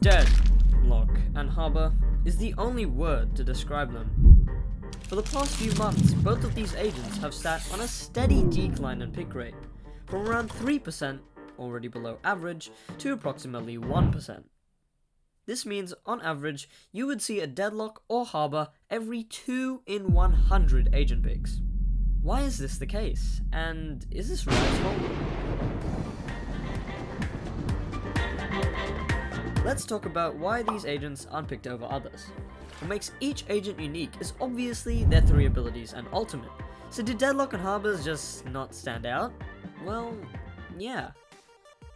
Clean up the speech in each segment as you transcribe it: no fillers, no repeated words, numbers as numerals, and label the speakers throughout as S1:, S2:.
S1: Deadlock and Harbor is the only word to describe them. For the past few months, both of these agents have sat on a steady decline in pick rate, from around 3%, already below average, to approximately 1%. This means, on average, you would see a Deadlock or Harbor every 2 in 100 agent picks. Why is this the case? And is this Riot's fault? Let's talk about why these agents aren't picked over others. What makes each agent unique is obviously their 3 abilities and ultimate. So did Deadlock and Harbors just not stand out? Well, yeah.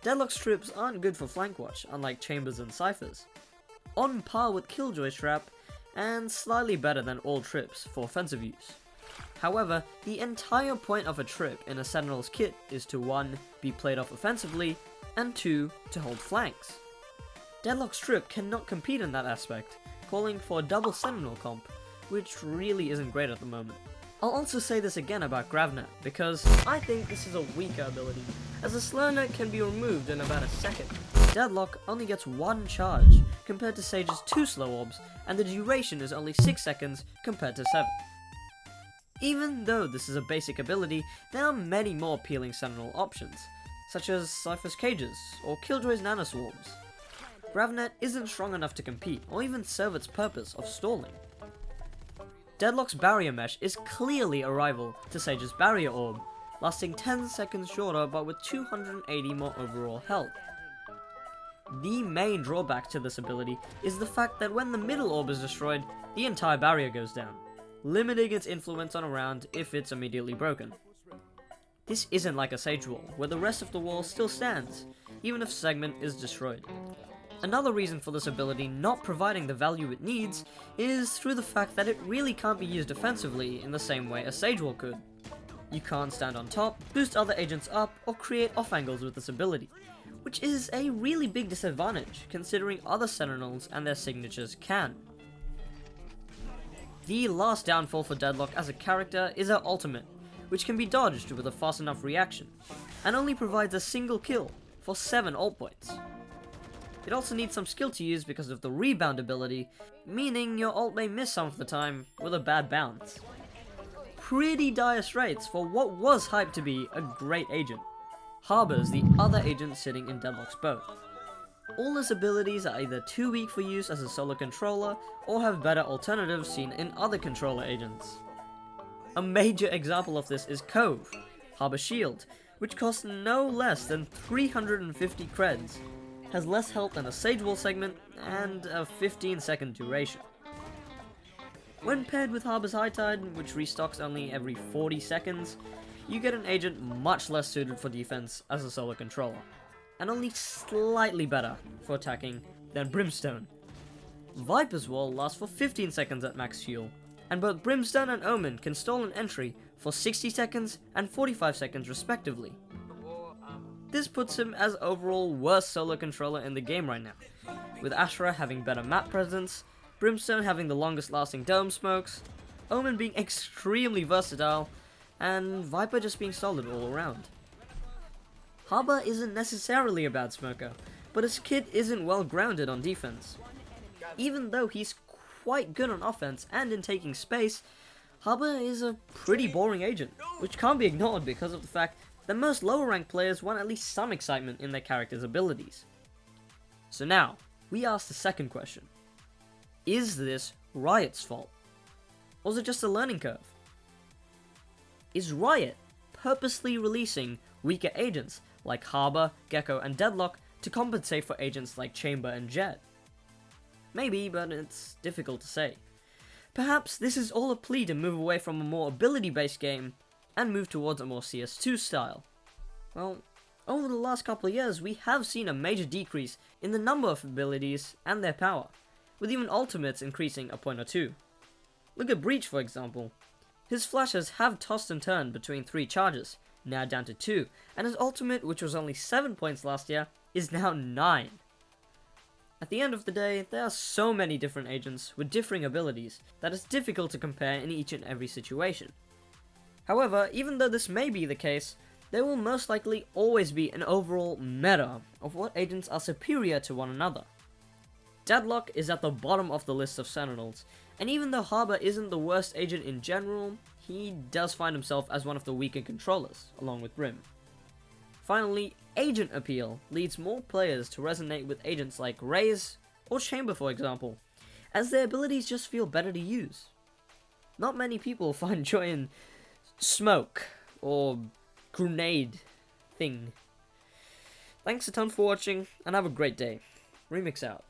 S1: Deadlock's trips aren't good for flank watch, unlike Chambers and Cyphers. On par with Killjoy's trap, and slightly better than all trips for offensive use. However, the entire point of a trip in a Sentinel's kit is to 1. Be played off offensively, and 2. To hold flanks. Deadlock's trip cannot compete in that aspect, calling for a double Sentinel comp, which really isn't great at the moment. I'll also say this again about Gravnet, because I think this is a weaker ability, as a slow net can be removed in about a second. Deadlock only gets 1 charge, compared to Sage's 2 slow orbs, and the duration is only 6 seconds compared to 7. Even though this is a basic ability, there are many more appealing Sentinel options, such as Cypher's cages, or Killjoy's nanoswarms. Gravnet isn't strong enough to compete, or even serve its purpose of stalling. Deadlock's barrier mesh is clearly a rival to Sage's barrier orb, lasting 10 seconds shorter but with 280 more overall health. The main drawback to this ability is the fact that when the middle orb is destroyed, the entire barrier goes down, limiting its influence on a round if it's immediately broken. This isn't like a Sage wall, where the rest of the wall still stands, even if segment is destroyed. Another reason for this ability not providing the value it needs is through the fact that it really can't be used offensively in the same way a Sage wall could. You can't stand on top, boost other agents up, or create off angles with this ability, which is a really big disadvantage considering other Sentinels and their signatures can. The last downfall for Deadlock as a character is her ultimate, which can be dodged with a fast enough reaction, and only provides a single kill for 7 ult points. It also needs some skill to use because of the rebound ability, meaning your ult may miss some of the time with a bad bounce. Pretty dire straits for what was hyped to be a great agent. Harbor's the other agent sitting in Deadlock's boat. All his abilities are either too weak for use as a solo controller, or have better alternatives seen in other controller agents. A major example of this is Cove, Harbor's shield, which costs no less than 350 creds, has less health than a Sage wall segment, and a 15-second duration. When paired with Harbor's High Tide, which restocks only every 40 seconds, you get an agent much less suited for defense as a solo controller, and only slightly better for attacking than Brimstone. Viper's wall lasts for 15 seconds at max fuel, and both Brimstone and Omen can stall an entry for 60 seconds and 45 seconds respectively. This puts him as overall worst solo controller in the game right now, with Astra having better map presence, Brimstone having the longest lasting dome smokes, Omen being extremely versatile, and Viper just being solid all around. Harbor isn't necessarily a bad smoker, but his kit isn't well grounded on defense. Even though he's quite good on offense and in taking space, Harbor is a pretty boring agent, which can't be ignored because of the fact that most lower ranked players want at least some excitement in their character's abilities. So now, we ask the second question. Is this Riot's fault? Or is it just a learning curve? Is Riot purposely releasing weaker agents like Harbor, Gecko, and Deadlock to compensate for agents like Chamber and Jet? Maybe, but it's difficult to say. Perhaps this is all a plea to move away from a more ability-based game and move towards a more CS2 style. Well, over the last couple of years, we have seen a major decrease in the number of abilities and their power, with even ultimates increasing a point or 2. Look at Breach, for example. His flashes have tossed and turned between 3 charges, now down to 2, and his ultimate, which was only 7 points last year, is now 9. At the end of the day, there are so many different agents with differing abilities that it's difficult to compare in each and every situation. However, even though this may be the case, there will most likely always be an overall meta of what agents are superior to one another. Deadlock is at the bottom of the list of Sentinels, and even though Harbor isn't the worst agent in general, he does find himself as one of the weaker controllers, along with Brim. Finally, agent appeal leads more players to resonate with agents like Raze or Chamber, for example, as their abilities just feel better to use. Not many people find joy in smoke or grenade thing. Thanks a ton for watching, and have a great day. Remix out.